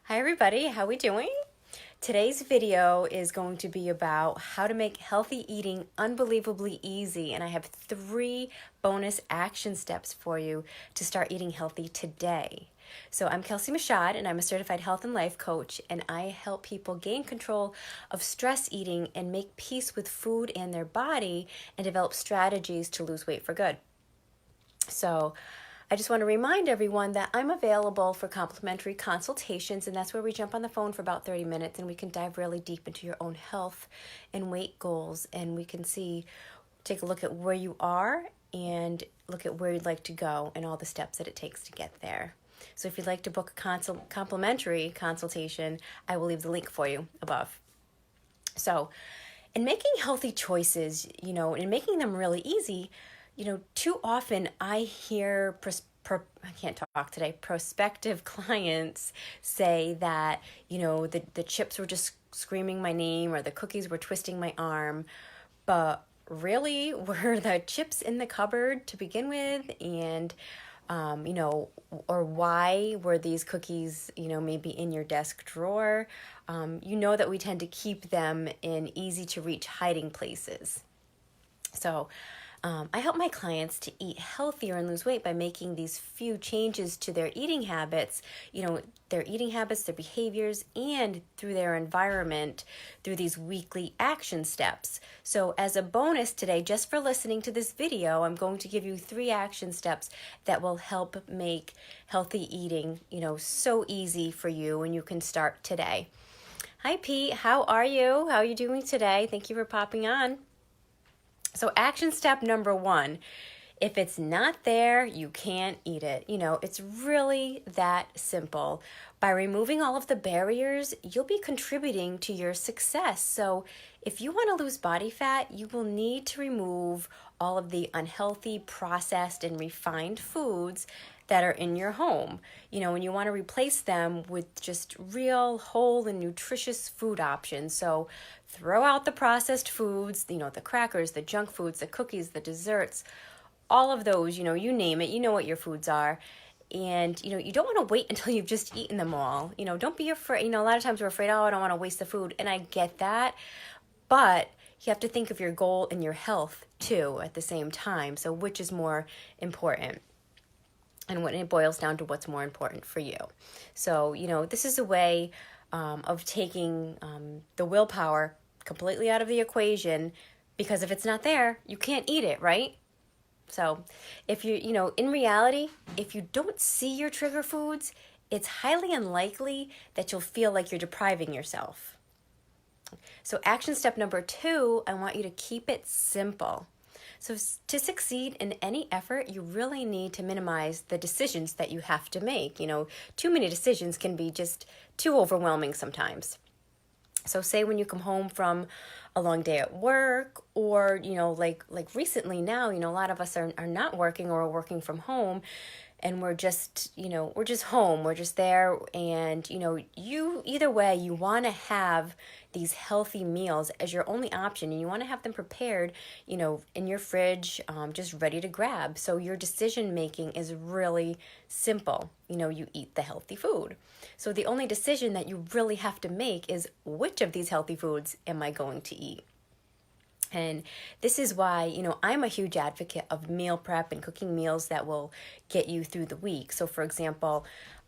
Hi everybody, how we doing? Today's video is going to be about how to make healthy eating unbelievably easy, and I have 3 bonus action steps for you to start eating healthy today. So I'm Kelsey Mashad, and I'm a certified health and life coach, and I help people gain control of stress eating and make peace with food and their body and develop strategies to lose weight for good. So I just want to remind everyone that I'm available for complimentary consultations, and that's where we jump on the phone for about 30 minutes and we can dive really deep into your own health and weight goals, and we can take a look at where you are and look at where you'd like to go and all the steps that it takes to get there. So if you'd like to book a complimentary consultation, I will leave the link for you above. So in making healthy choices, and making them really easy, too often I hear I can't talk today, prospective clients say that, the chips were just screaming my name or the cookies were twisting my arm. But really, were the chips in the cupboard to begin with? And, or why were these cookies, maybe in your desk drawer? That we tend to keep them in easy to reach hiding places. So I help my clients to eat healthier and lose weight by making these few changes to their eating habits, their behaviors, and through their environment through these weekly action steps. So as a bonus today, just for listening to this video, I'm going to give you 3 action steps that will help make healthy eating, so easy for you, and you can start today. Hi, Pete. How are you? How are you doing today? Thank you for popping on. So action step number 1, if it's not there, you can't eat it. It's really that simple. By removing all of the barriers, you'll be contributing to your success. So if you want to lose body fat, you will need to remove all of the unhealthy, processed, and refined foods that are in your home, and you want to replace them with just real, whole, and nutritious food options. So throw out the processed foods, the crackers, the junk foods, the cookies, the desserts, all of those, you name it, you know what your foods are. And, you don't want to wait until you've just eaten them all. Don't be afraid. A lot of times we're afraid, I don't want to waste the food. And I get that. But you have to think of your goal and your health, too, at the same time. So which is more important? And when it boils down to what's more important for you. So, this is a way of taking the willpower completely out of the equation, because if it's not there, you can't eat it, right? So if in reality, if you don't see your trigger foods, it's highly unlikely that you'll feel like you're depriving yourself. So action step number 2, I want you to keep it simple. So to succeed in any effort, you really need to minimize the decisions that you have to make. Too many decisions can be just too overwhelming sometimes. So say when you come home from a long day at work, or, like recently now, a lot of us are not working or are working from home, and we're just home, we're just there. And, you either way, you want to have these healthy meals as your only option, and you want to have them prepared, in your fridge, just ready to grab. So your decision making is really simple. You eat the healthy food. So the only decision that you really have to make is, which of these healthy foods am I going to eat? And this is why, I'm a huge advocate of meal prep and cooking meals that will get you through the week. So for example,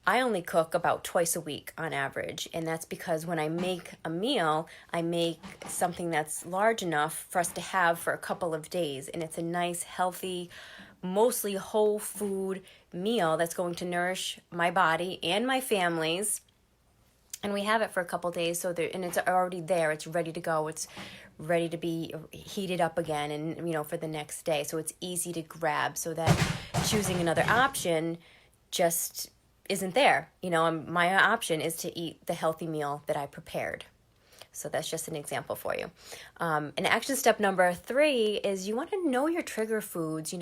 I only cook about twice a week on average. And that's because when I make a meal, I make something that's large enough for us to have for a couple of days. And it's a nice, healthy, mostly whole food meal that's going to nourish my body and my family's. And we have it for a couple days, and it's already there. It's ready to go. It's ready to be heated up again, and for the next day. So it's easy to grab, so that choosing another option just isn't there. My option is to eat the healthy meal that I prepared. So that's just an example for you. And action step number 3 is you want to know your trigger foods.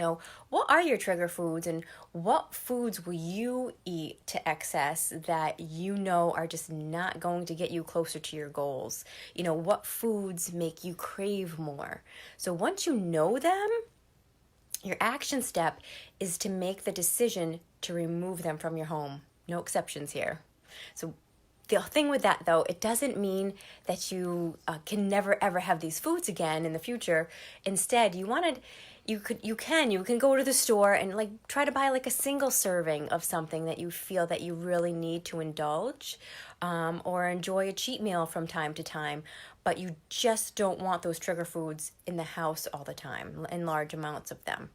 What are your trigger foods, and what foods will you eat to excess that are just not going to get you closer to your goals? What foods make you crave more? So once you know them, your action step is to make the decision to remove them from your home. No exceptions here. So the thing with that, though, it doesn't mean that you can never ever have these foods again in the future. Instead, you can go to the store and like try to buy like a single serving of something that you feel that you really need to indulge, or enjoy a cheat meal from time to time. But you just don't want those trigger foods in the house all the time, in large amounts of them.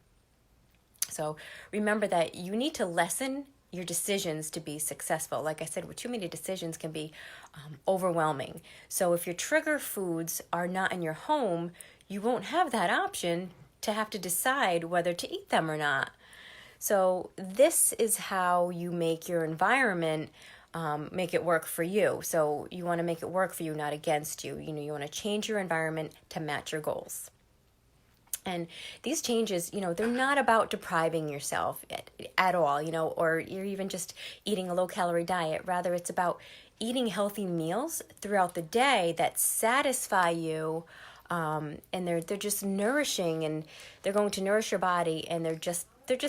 So remember that you need to lessen your decisions to be successful. Like I said, with too many decisions can be overwhelming. So if your trigger foods are not in your home, you won't have that option to have to decide whether to eat them or not. So this is how you make your environment make it work for you. So you want to make it work for you, not against you. You want to change your environment to match your goals. And these changes, they're not about depriving yourself at all, or you're even just eating a low-calorie diet. Rather, it's about eating healthy meals throughout the day that satisfy you, and they're just nourishing, and they're going to nourish your body, and they're just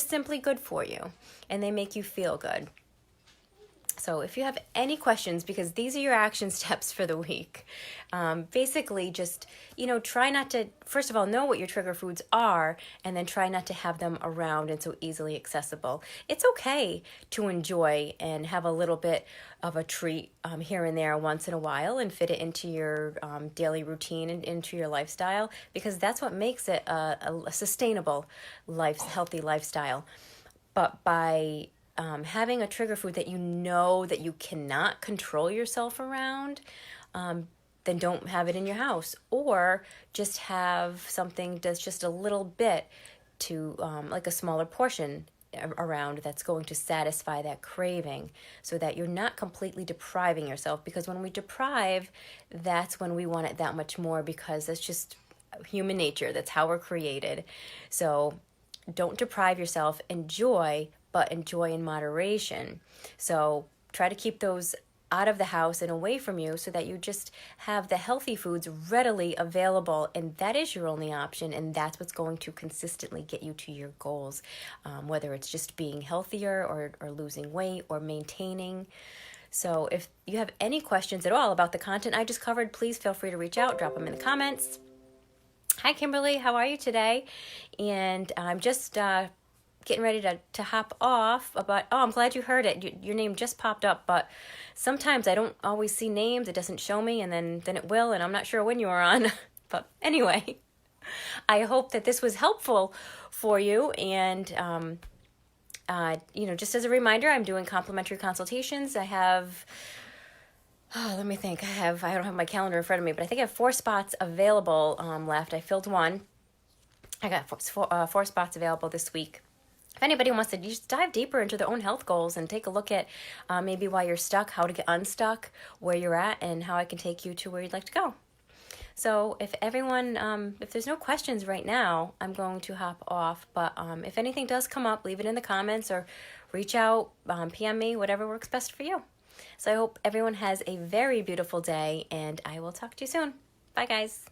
simply good for you, and they make you feel good. So if you have any questions, because these are your action steps for the week, basically just, try not to, first of all, know what your trigger foods are, and then try not to have them around and so easily accessible. It's okay to enjoy and have a little bit of a treat here and there once in a while and fit it into your daily routine and into your lifestyle, because that's what makes it a sustainable healthy lifestyle. But by having a trigger food that that you cannot control yourself around, then don't have it in your house, or just have something that's just a little bit to like a smaller portion around that's going to satisfy that craving, so that you're not completely depriving yourself. Because when we deprive, that's when we want it that much more, because that's just human nature. That's how we're created. So don't deprive yourself. Enjoy, but enjoy in moderation. So try to keep those out of the house and away from you, so that you just have the healthy foods readily available, and that is your only option, and that's what's going to consistently get you to your goals, whether it's just being healthier or losing weight or maintaining. So if you have any questions at all about the content I just covered, please feel free to reach out, drop them in the comments. Hi, Kimberly, how are you today? And I'm just getting ready to hop off, but I'm glad you heard it. Your name just popped up, but sometimes I don't always see names. It doesn't show me, and then it will, and I'm not sure when you were on. But anyway, I hope that this was helpful for you. And just as a reminder, I'm doing complimentary consultations. I have let me think. I don't have my calendar in front of me, but I think I have 4 spots available left. I filled 1. I got 4 spots available this week. If anybody wants to just dive deeper into their own health goals and take a look at maybe why you're stuck, how to get unstuck, where you're at, and how I can take you to where you'd like to go. So if there's no questions right now, I'm going to hop off. But if anything does come up, leave it in the comments or reach out, PM me, whatever works best for you. So I hope everyone has a very beautiful day, and I will talk to you soon. Bye, guys.